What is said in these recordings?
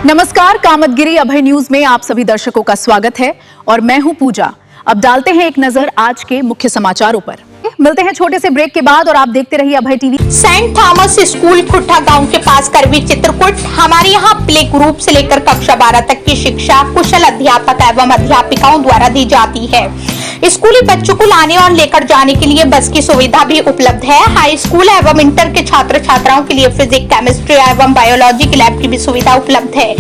नमस्कार, कामतगिरी अभय न्यूज में आप सभी दर्शकों का स्वागत है और मैं हूं पूजा। अब डालते हैं एक नजर आज के मुख्य समाचारों पर। मिलते हैं छोटे से ब्रेक के बाद और आप देखते रहिए अभय टीवी। सेंट थॉमस स्कूल खुट्टा गांव के पास करवी चित्रकूट। हमारे यहाँ प्ले ग्रुप से लेकर कक्षा 12 तक की शिक्षा कुशल अध्यापक एवं अध्यापिकाओं द्वारा दी जाती है। स्कूली बच्चों को लाने और लेकर जाने के लिए बस की सुविधा भी उपलब्ध है। हाई स्कूल एवं इंटर के छात्र छात्राओं के लिए फिजिक्स, केमिस्ट्री एवं बायोलॉजी की लैब की भी सुविधा उपलब्ध है।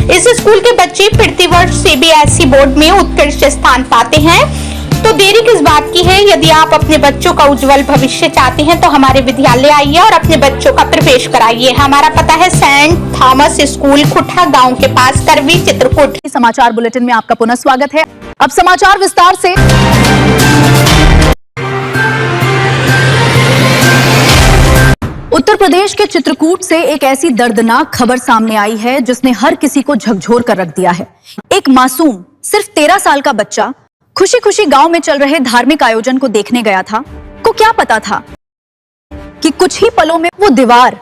इस स्कूल के बच्चे प्रतिवर्ष सीबीएसई बोर्ड में उत्कृष्ट स्थान पाते हैं। तो देरी किस बात की है? यदि आप अपने बच्चों का उज्जवल भविष्य चाहते हैं तो हमारे विद्यालय आइए और अपने बच्चों का प्रवेश कराइए। हमारा पता है सेंट थॉमस स्कूल खुट्टा गांव के पास करवी चित्रकूट। समाचार बुलेटिन में आपका पुनः स्वागत है। अब समाचार विस्तार से। उत्तर प्रदेश के चित्रकूट से एक ऐसी दर्दनाक खबर सामने आई है जिसने हर किसी को झकझोर कर रख दिया है। एक मासूम सिर्फ 13 साल का बच्चा खुशी खुशी गांव में चल रहे धार्मिक आयोजन को देखने गया था। को क्या पता था कि कुछ ही पलों में वो दीवार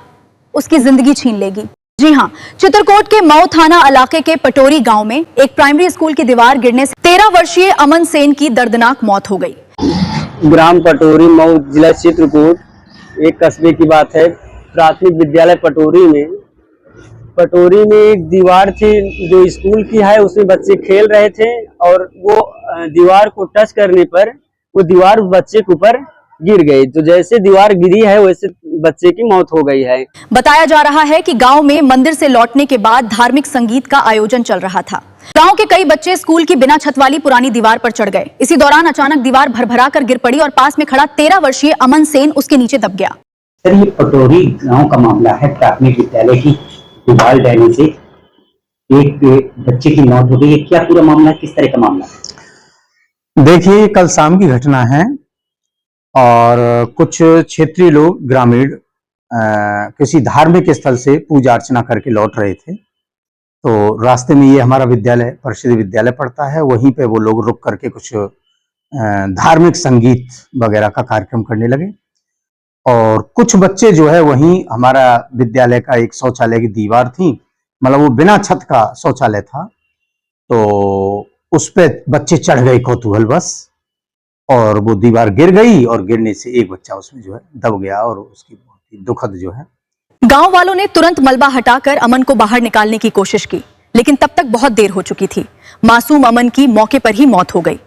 उसकी जिंदगी छीन लेगी। जी हां, चित्रकूट के मऊ थाना इलाके के पटोरी गांव में एक प्राइमरी स्कूल की दीवार गिरने से 13 वर्षीय अमन सेन की दर्दनाक मौत हो गई। ग्राम पटोरी, मऊ जिला चित्रकूट, एक कस्बे की बात है। प्राथमिक विद्यालय पटोरी में एक दीवार थी जो स्कूल की है। उसमें बच्चे खेल रहे थे और वो दीवार को टच करने पर वो दीवार बच्चे के ऊपर गिर गई। तो जैसे दीवार गिरी है वैसे बच्चे की मौत हो गई है। बताया जा रहा है कि गांव में मंदिर से लौटने के बाद धार्मिक संगीत का आयोजन चल रहा था। गांव के कई बच्चे स्कूल की बिना छत वाली पुरानी दीवार पर चढ़ गए। इसी दौरान अचानक दीवार भरभरा कर गिर पड़ी और पास में खड़ा 13 वर्षीय अमन सेन उसके नीचे दब गया। सर, ये पटोरी गांव का मामला है। प्राथमिक विद्यालय की दीवार गिरने से एक बच्चे की मौत हो गई है। क्या पूरा मामला, किस तरह का मामला है? देखिए, कल शाम की घटना है और कुछ क्षेत्रीय लोग ग्रामीण किसी धार्मिक स्थल से पूजा अर्चना करके लौट रहे थे। तो रास्ते में ये हमारा विद्यालय परिषद विद्यालय पड़ता है, वहीं पे वो लोग रुक करके कुछ धार्मिक संगीत वगैरह का कार्यक्रम करने लगे और कुछ बच्चे जो है वहीं हमारा विद्यालय का एक शौचालय की दीवार थी, मतलब वो बिना छत का शौचालय था, तो उस पे बच्चे चढ़ गए कौतूहलवश और वो दीवार गिर गई और गिरने से एक बच्चा उसमें जो है दब गया और उसकी बहुत ही दुखद जो है। गांव वालों ने तुरंत मलबा हटाकर अमन को बाहर निकालने की कोशिश की, लेकिन तब तक बहुत देर हो चुकी थी। मासूम अमन की मौके पर ही मौत हो गई।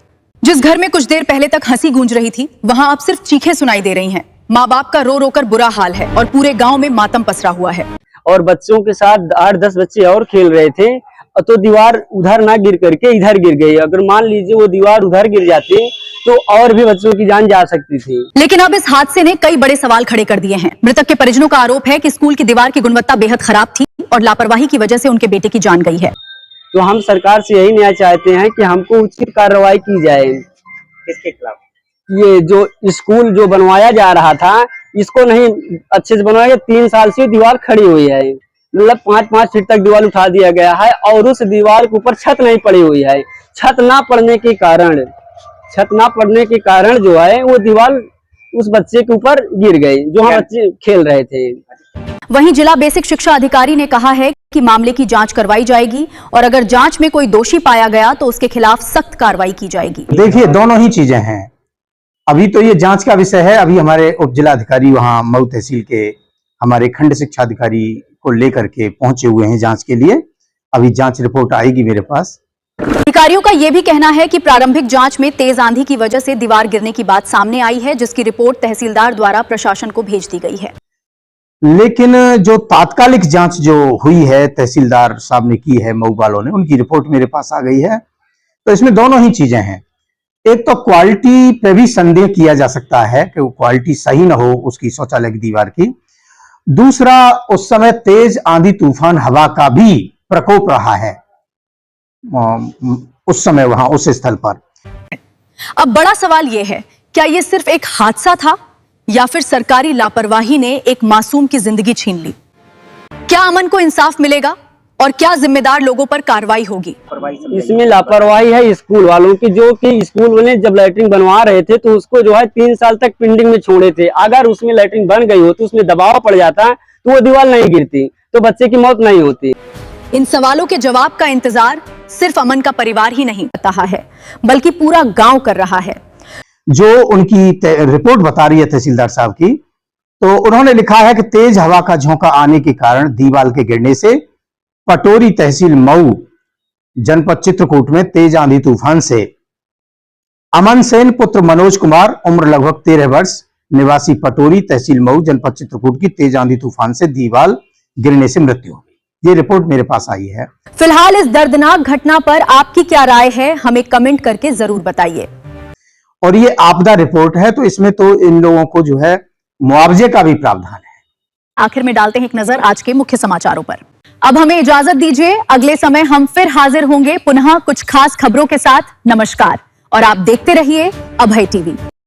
जिस घर में कुछ देर पहले तक हंसी गूंज रही थी वहां अब सिर्फ चीखें सुनाई दे रही हैं। माँ बाप का रो रो कर बुरा हाल है और पूरे गांव में मातम पसरा हुआ है। और बच्चों के साथ 8-10 बच्चे और खेल रहे थे तो दीवार उधर ना गिर करके इधर गिर गई। अगर मान लीजिए वो दीवार उधर गिर जाती तो और भी बच्चों की जान जा सकती थी। लेकिन अब इस हादसे ने कई बड़े सवाल खड़े कर दिए हैं। मृतक के परिजनों का आरोप है कि स्कूल की दीवार की गुणवत्ता बेहद खराब थी और लापरवाही की वजह से उनके बेटे की जान गई है। तो हम सरकार से यही न्याय चाहते हैं कि हमको उचित कार्रवाई की जाए। किसके खिलाफ? ये जो स्कूल जो बनवाया जा रहा था इसको नहीं अच्छे से बनवाया गया। 3 साल से दीवार खड़ी हुई है, मतलब 5-5 फीट तक दीवार उठा दिया गया है और उस दीवार के ऊपर छत नहीं पड़ी हुई है। छत ना पड़ने के कारण जो है वो दीवार उस बच्चे के ऊपर गिर गई जो हम बच्चे खेल रहे थे। वहीं जिला बेसिक शिक्षा अधिकारी ने कहा है कि मामले की जांच करवाई जाएगी और अगर जांच में कोई दोषी पाया गया तो उसके खिलाफ सख्त कार्रवाई की जाएगी। देखिए, दोनों ही चीजें हैं। अभी तो ये जांच का विषय है। अभी हमारे उप जिला अधिकारी वहां मऊ तहसील के हमारे खंड शिक्षा अधिकारी को लेकर के पहुंचे हुए हैं जांच के लिए। अभी जांच रिपोर्ट आएगी मेरे पास। अधिकारियों का यह भी कहना है कि प्रारंभिक जांच में तेज आंधी की वजह से दीवार गिरने की बात सामने आई है, जिसकी रिपोर्ट तहसीलदार द्वारा प्रशासन को भेज दी गई है। लेकिन जो तात्कालिक जांच जो हुई है तहसीलदार साहब ने की है, मऊ वालों ने, उनकी रिपोर्ट मेरे पास आ गई है। तो इसमें दोनों ही चीजें हैं। एक तो क्वालिटी पे भी संदेह किया जा सकता है कि वो क्वालिटी सही ना हो उसकी शौचालय की दीवार की। दूसरा, उस समय तेज आंधी तूफान हवा का भी प्रकोप रहा है उस समय वहां उस स्थल पर। अब बड़ा सवाल यह है, क्या यह सिर्फ एक हादसा था या फिर सरकारी लापरवाही ने एक मासूम की जिंदगी छीन ली? क्या अमन को इंसाफ मिलेगा और क्या जिम्मेदार लोगों पर कार्रवाई होगी? इसमें लापरवाही है स्कूल वालों की, जो कि स्कूल वाले जब लैट्रिन बनवा रहे थे तो उसको जो है 3 साल तक पेंडिंग में छोड़े थे। अगर उसमें लैट्रिन बन गई हो तो उसमें दबाव पड़ जाता तो वो दीवार नहीं गिरती, तो बच्चे की मौत नहीं होती। इन सवालों के जवाब का इंतजार सिर्फ अमन का परिवार ही नहीं कर रहा है, बल्कि पूरा गांव कर रहा है। जो उनकी रिपोर्ट बता रही है तहसीलदार साहब की, तो उन्होंने लिखा है कि तेज हवा का झोंका आने के कारण दीवार के गिरने से पटोरी तहसील मऊ जनपद चित्रकूट में तेज आंधी तूफान से अमन सेन पुत्र मनोज कुमार उम्र लगभग 13 वर्ष निवासी पटोरी तहसील मऊ जनपद चित्रकूट की तेज आंधी तूफान से दीवार गिरने से मृत्यु हो गई। ये रिपोर्ट मेरे पास आई है। फिलहाल इस दर्दनाक घटना पर आपकी क्या राय है, हमें कमेंट करके जरूर बताइए। और ये आपदा रिपोर्ट है, तो इसमें तो इन लोगों को जो है मुआवजे का भी प्रावधान है। आखिर में डालते हैं एक नजर आज के मुख्य समाचारों पर। अब हमें इजाजत दीजिए, अगले समय हम फिर हाजिर होंगे पुनः कुछ खास खबरों के साथ। नमस्कार और आप देखते रहिए अभय टीवी।